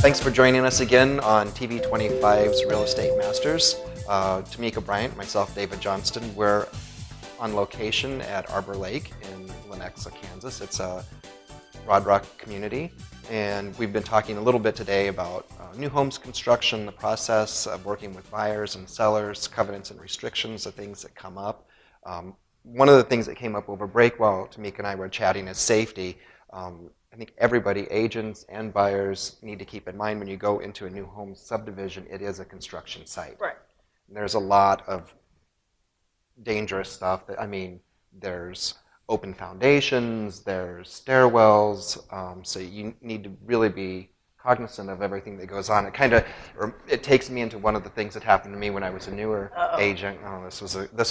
Thanks for joining us again on TV25's Real Estate Masters. Tamika Bryant, myself, David Johnston. We're on location at Arbor Lake in Lenexa, Kansas. It's a Broad Rock community, and we've been talking a little bit today about new homes construction, the process of working with buyers and sellers, covenants and restrictions, the things that come up. One of the things that came up over break while Tamika and I were chatting is safety. I think everybody, agents and buyers, need to keep in mind when you go into a new home subdivision, it is a construction site. Right. And there's a lot of dangerous stuff. There's open foundations, there's stairwells, so you need to really be cognizant of everything that goes on. It takes me into one of the things that happened to me when I was a newer agent. Oh, this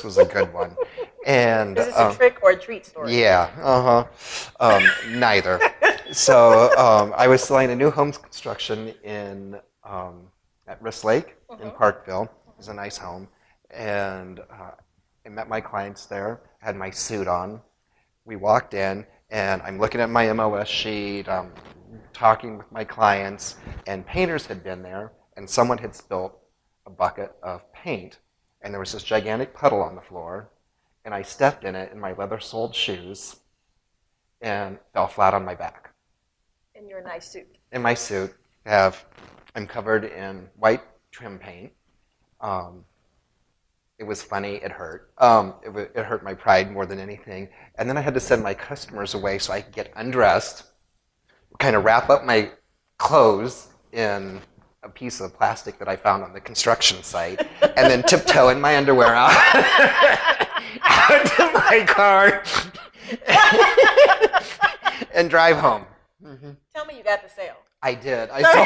was a good one. And is this a trick or a treat story? Yeah, neither. So I was selling a new homes construction at Riss Lake in Parkville. It was a nice home, and I met my clients there. Had my suit on. We walked in, and I'm looking at my MOS sheet, talking with my clients, and painters had been there, and someone had spilled a bucket of paint, and there was this gigantic puddle on the floor, and I stepped in it in my leather-soled shoes and fell flat on my back. In your nice suit. In my suit. I'm covered in white trim paint. It was funny, it hurt. It hurt my pride more than anything. And then I had to send my customers away so I could get undressed, kind of wrap up my clothes in a piece of plastic that I found on the construction site, and then tiptoe in my underwear out to my car and drive home. Mm-hmm. Tell me you got the sale. I did. I saw,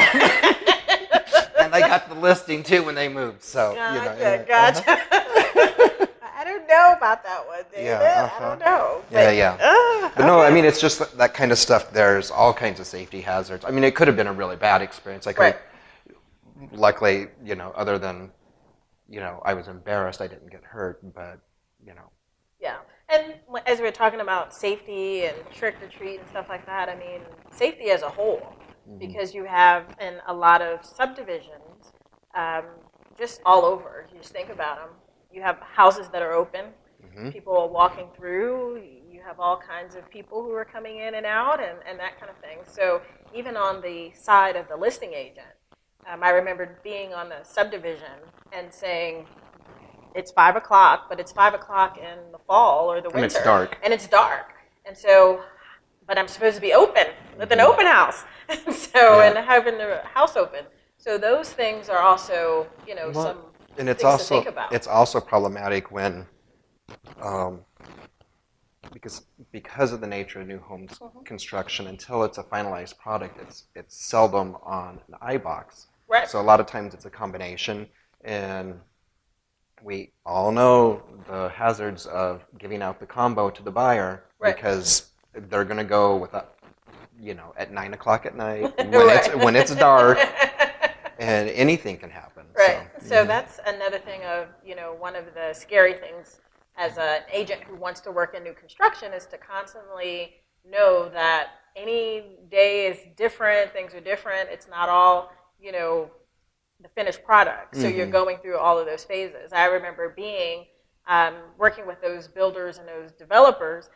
and I got the listing too when they moved. So gotcha. I don't know about that one, David. Yeah, I don't know. But no, it's just that kind of stuff. There's all kinds of safety hazards. It could have been a really bad experience. Luckily, other than, I was embarrassed, I didn't get hurt, but, Yeah. And as we were talking about safety and trick or treat and stuff like that, safety as a whole, because you have in a lot of subdivisions, just all over. You just think about them. You have houses that are open. People are walking through. You have all kinds of people who are coming in and out and that kind of thing. So even on the side of the listing agent, I remember being on the subdivision and saying, it's 5 o'clock, but it's 5 o'clock in the fall or the winter. And it's dark. And it's dark. And so, but I'm supposed to be open with an open house. And having the house open. So those things are also, some and it's things also, to think about. It's also problematic when, because of the nature of new homes construction, until it's a finalized product, it's seldom on an iBox. Right. So a lot of times it's a combination, and we all know the hazards of giving out the combo to the buyer because they're going to go with at 9 o'clock at night when it's dark, and anything can happen. Right. So that's another thing of, one of the scary things as an agent who wants to work in new construction is to constantly know that any day is different, things are different. It's not all, the finished product. So you're going through all of those phases. I remember being working with those builders and those developers,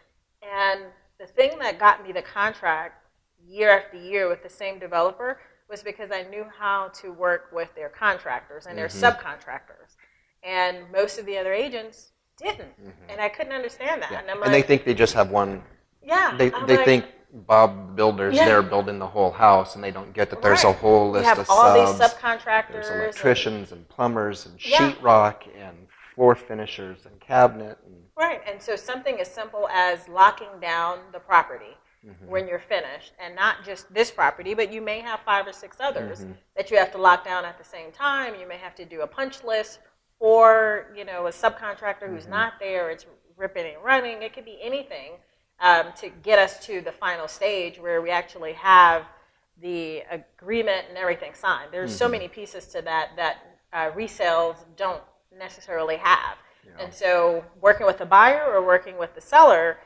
and the thing that got me the contract year after year with the same developer was because I knew how to work with their contractors and their subcontractors. And most of the other agents didn't. And I couldn't understand that. Yeah. And they think they just have one. Yeah. They think Bob the Builder's there building the whole house, and they don't get that there's a whole list of subs. You have all these subcontractors. There's electricians and plumbers and sheetrock and floor finishers and cabinet. Right. And so something as simple as locking down the property when you're finished, and not just this property, but you may have 5 or 6 others that you have to lock down at the same time. You may have to do a punch list for, a subcontractor who's not there. It's ripping and running. It could be anything to get us to the final stage where we actually have the agreement and everything signed. There's so many pieces to that resales don't necessarily have. Yeah. And so working with the buyer or working with the seller,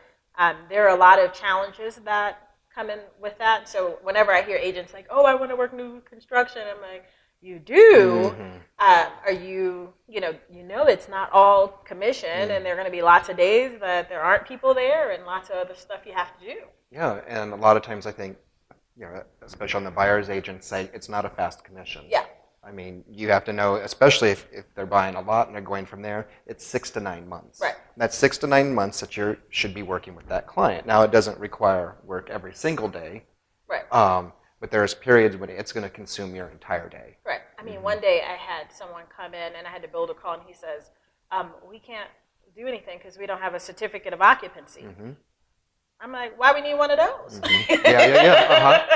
there are a lot of challenges that come in with that. So whenever I hear agents like, oh, I want to work new construction, I'm like, you do? Are you it's not all commission, and there are going to be lots of days that there aren't people there and lots of other stuff you have to do. Yeah, and a lot of times I think, especially on the buyer's agent side, it's not a fast commission. Yeah. I mean, you have to know, especially if they're buying a lot and they're going from there, it's 6 to 9 months. Right. That's 6 to 9 months that you should be working with that client. Now, it doesn't require work every single day. Right. But there's periods when it's going to consume your entire day. Right. I mean, one day I had someone come in and I had to build a call, and he says, we can't do anything because we don't have a certificate of occupancy. I'm like, why we need one of those? Yeah.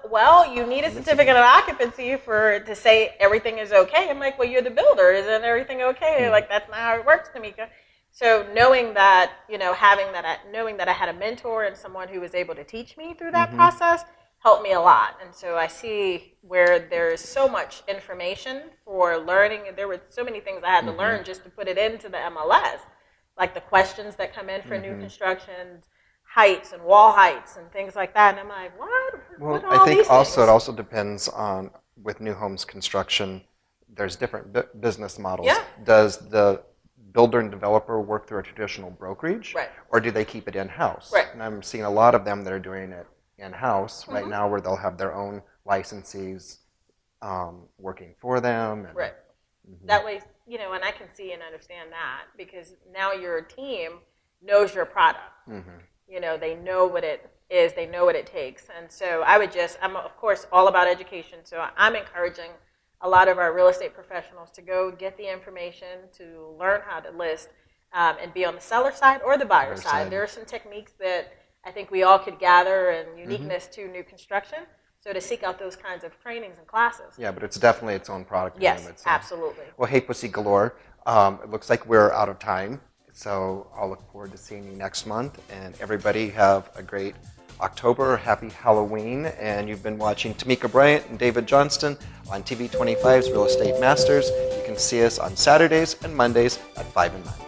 Well, you need a certificate of occupancy to say everything is okay. I'm like, well, you're the builder. Isn't everything okay? Like, that's not how it works, Tamika. So knowing that, knowing that I had a mentor and someone who was able to teach me through that process helped me a lot. And so I see where there's so much information for learning. There were so many things I had to learn just to put it into the MLS, like the questions that come in for new construction, heights and wall heights and things like that. And I'm like, what? Well, I think it also depends on, with new homes construction, there's different business models. Yeah. Does the builder and developer work through a traditional brokerage? Right. Or do they keep it in-house? Right. And I'm seeing a lot of them that are doing it in-house right now, where they'll have their own licensees working for them. And, right. That way, and I can see and understand that, because now your team knows your product. They know what it is, they know what it takes. And so I'm of course all about education, so I'm encouraging a lot of our real estate professionals to go get the information, to learn how to list, and be on the seller side or the buyer side. There are some techniques that I think we all could gather, and uniqueness to new construction, so to seek out those kinds of trainings and classes. Yeah, but it's definitely its own product. Yes, absolutely. Well, hey, Pussy Galore, it looks like we're out of time. So I'll look forward to seeing you next month. And everybody have a great October. Happy Halloween. And you've been watching Tamika Bryant and David Johnston on TV 25's Real Estate Masters. You can see us on Saturdays and Mondays at 5 and 9.